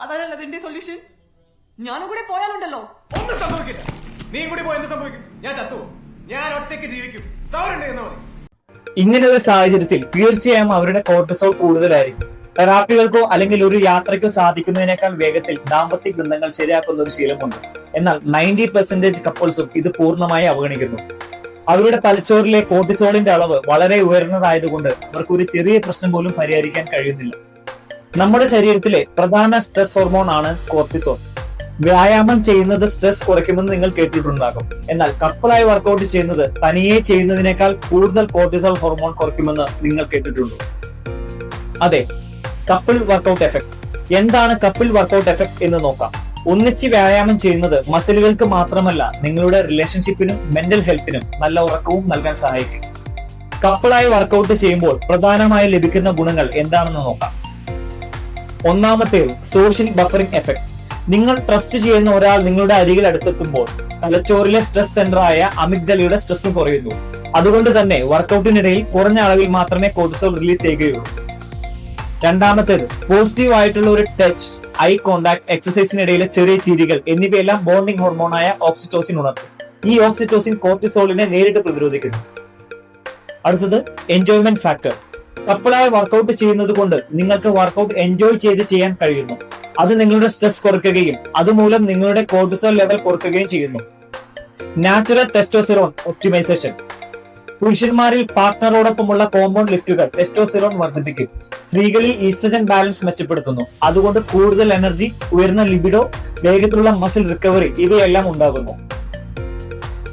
അതാണല്ലോ അതിന്റെ സൊല്യൂഷൻ. ഞാനും കൂടെ പോയാലുണ്ടല്ലോ ഒന്നും സംഭവിക്കില്ല. നീ കൂടി പോയി എന്ത് സംഭവിക്കും? ഞാൻ ചത്തു. ഞാൻ ഒറ്റയ്ക്ക് ജീവിക്കും. സൗണ്ട് എന്നാ മതി. ഇങ്ങനെ ഒരു സാഹചര്യത്തിൽ തീർച്ചയായും അവരുടെ കോർട്ടിസോൾ കൂടുതലായിരിക്കും. തെറാപ്പികൾക്കോ അല്ലെങ്കിൽ ഒരു യാത്രയ്ക്കോ സാധിക്കുന്നതിനേക്കാൾ വേഗത്തിൽ ദാമ്പത്യ ബന്ധങ്ങൾ ശരിയാക്കുന്ന ഒരു ശീലമുണ്ട്. എന്നാൽ 90% കപ്പിൾസും ഇത് പൂർണ്ണമായി അവഗണിക്കുന്നു. അവരുടെ തലച്ചോറിലെ കോർട്ടിസോളിന്റെ അളവ് വളരെ ഉയർന്നതായതുകൊണ്ട് അവർക്ക് ഒരു ചെറിയ പ്രശ്നം പോലും പരിഹരിക്കാൻ കഴിയുന്നില്ല. നമ്മുടെ ശരീരത്തിലെ പ്രധാന സ്ട്രെസ് ഹോർമോൺ ആണ് കോർട്ടിസോൾ. വ്യായാമം ചെയ്യുന്നത് സ്ട്രെസ് കുറയ്ക്കുമെന്ന് നിങ്ങൾ കേട്ടിട്ടുണ്ടാകും. എന്നാൽ കപ്പിളായി വർക്കൗട്ട് ചെയ്യുന്നത് തനിയെ ചെയ്യുന്നതിനേക്കാൾ കൂടുതൽ കോർട്ടിസോൾ ഹോർമോൺ കുറയ്ക്കുമെന്ന് നിങ്ങൾ കേട്ടിട്ടുണ്ടോ? അതെ, കപ്പിൾ വർക്കൗട്ട് എഫക്ട്. എന്താണ് കപ്പിൾ വർക്കൗട്ട് എഫക്ട് എന്ന് നോക്കാം. ഒന്നിച്ച് വ്യായാമം ചെയ്യുന്നത് മസിലുകൾക്ക് മാത്രമല്ല നിങ്ങളുടെ റിലേഷൻഷിപ്പിനും മെന്റൽ ഹെൽത്തിനും നല്ല ഉറക്കവും നൽകാൻ സഹായിക്കും. കപ്പിളായി വർക്കൗട്ട് ചെയ്യുമ്പോൾ പ്രധാനമായി ലഭിക്കുന്ന ഗുണങ്ങൾ എന്താണെന്ന് നോക്കാം. ഒന്നാമത്തേത് സോഷ്യൽ ബഫറിംഗ് എഫക്ട്. നിങ്ങൾ ട്രസ്റ്റ് ചെയ്യുന്ന ഒരാൾ നിങ്ങളുടെ അരികിൽ അടുത്തെത്തുമ്പോൾ തലച്ചോറിലെ സ്ട്രെസ് സെന്ററായ അമിഗ്ഡലയുടെ സ്ട്രെസ് കുറയുന്നു. അതുകൊണ്ട് തന്നെ വർക്കൗട്ടിനിടയിൽ കുറഞ്ഞ അളവിൽ മാത്രമേ കോർട്ടിസോൾ റിലീസ് ചെയ്യുകയുള്ളൂ. രണ്ടാമത്തേത് പോസിറ്റീവ് ആയിട്ടുള്ള ഒരു ടച്ച്, ഐ കോണ്ടാക്ട്, എക്സസൈസിനിടയിലെ ചെറിയ ചിരികൾ എന്നിവയെല്ലാം ബോണ്ടിംഗ് ഹോർമോണായ ഓക്സിറ്റോസിൻ ഉണർത്തും. ഈ ഓക്സിറ്റോസിൻ കോർട്ടിസോളിനെ നേരിട്ട് പ്രതിരോധിക്കുന്നു. അടുത്തത് എൻജോയ്മെന്റ് ഫാക്ടർ. കപ്പിളായി വർക്കൗട്ട് ചെയ്യുന്നത് കൊണ്ട് നിങ്ങൾക്ക് വർക്കൗട്ട് എൻജോയ് ചെയ്ത് ചെയ്യാൻ കഴിയുന്നു. അത് നിങ്ങളുടെ സ്ട്രെസ് കുറയ്ക്കുകയും അതുമൂലം നിങ്ങളുടെ കോർട്ടിസോൾ ലെവൽ കുറയ്ക്കുകയും ചെയ്യുന്നു. Natural testosterone optimization. പുരുഷന്മാരിൽ പാർട്ട്ണറോടൊപ്പമുള്ള കോമ്പൗണ്ട് ലിഫ്റ്റുകൾ ടെസ്റ്റോസ്റ്റെറോൺ വർദ്ധിപ്പിക്കും. സ്ത്രീകളിൽ ഈസ്ട്രജൻ ബാലൻസ് മെച്ചപ്പെടുത്തുന്നു. അതുകൊണ്ട് കൂടുതൽ എനർജി, ഉയർന്ന ലിബിഡോ, വേഗത്തിലുള്ള മസിൽ റിക്കവറി ഇവയെല്ലാം ഉണ്ടാകുന്നു.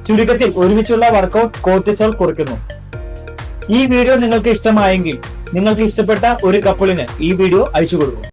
ചുരുക്കത്തിൽ ഒരുമിച്ചുള്ള വർക്കൗട്ട് കോർട്ടിസോൾ കുറയ്ക്കുന്നു. ഈ വീഡിയോ നിങ്ങൾക്ക് ഇഷ്ടമായെങ്കിൽ നിങ്ങൾക്ക് ഇഷ്ടപ്പെട്ട ഒരു കപ്പിളിന് ഈ വീഡിയോ അയച്ചു കൊടുക്കും.